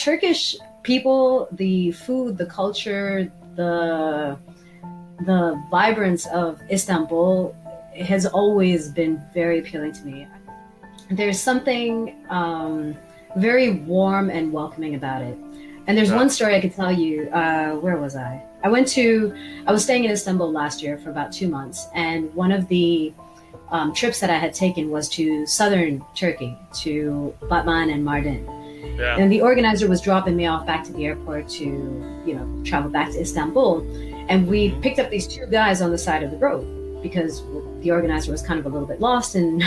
Turkish people, the food, the culture, the vibrance of Istanbul has always been very appealing to me. There's something very warm and welcoming about it. And there's Yeah. one story I could tell you. Where was I? I was staying in Istanbul last year for about 2 months, and one of the trips that I had taken was to southern Turkey, to Batman and Mardin. Yeah. And the organizer was dropping me off back to the airport to, travel back to Istanbul. And we Hmm. picked up these two guys on the side of the road because the organizer was kind of a little bit lost in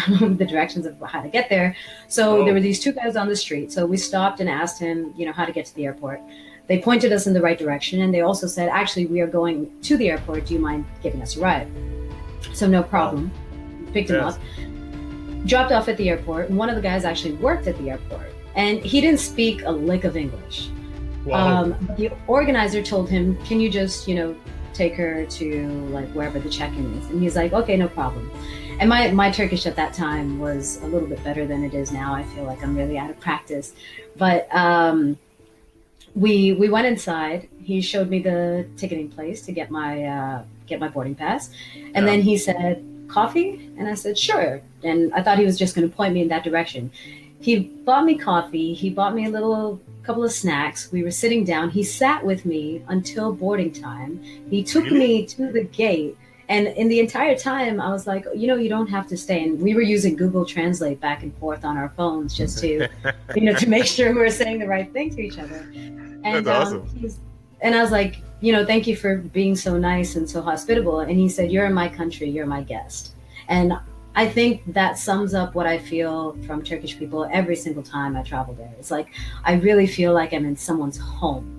the directions of how to get there. So there were Oh, these two guys on the street. So we stopped and asked him, how to get to the airport. They pointed us in the right direction, and they also said, actually, we are going to the airport. Do you mind giving us a ride? So no wow. problem. Picked him up, Yes. dropped off at the airport, and one of the guys actually worked at the airport. And he didn't speak a lick of English. Wow. The organizer told him, "Can you just, take her to like wherever the check-in is?" And he's like, "Okay, no problem." And my Turkish at that time was a little bit better than it is now. I feel like I'm really out of practice, but we went inside. He showed me the ticketing place to get my boarding pass, and Yeah. then he said, "Coffee?" And I said, "Sure." And I thought he was just going to point me in that direction. He bought me coffee. He bought me a little couple of snacks. We were sitting down. He sat with me until boarding time. He took Really? me to the gate. And in the entire time, I was like, you don't have to stay. And we were using Google Translate back and forth on our phones just to, to make sure we were saying the right thing to each other. That's And awesome. and I was like, thank you for being so nice and so hospitable. And he said, "You're in my country. You're my guest." And I think that sums up what I feel from Turkish people every single time I travel there. It's like I really feel like I'm in someone's home.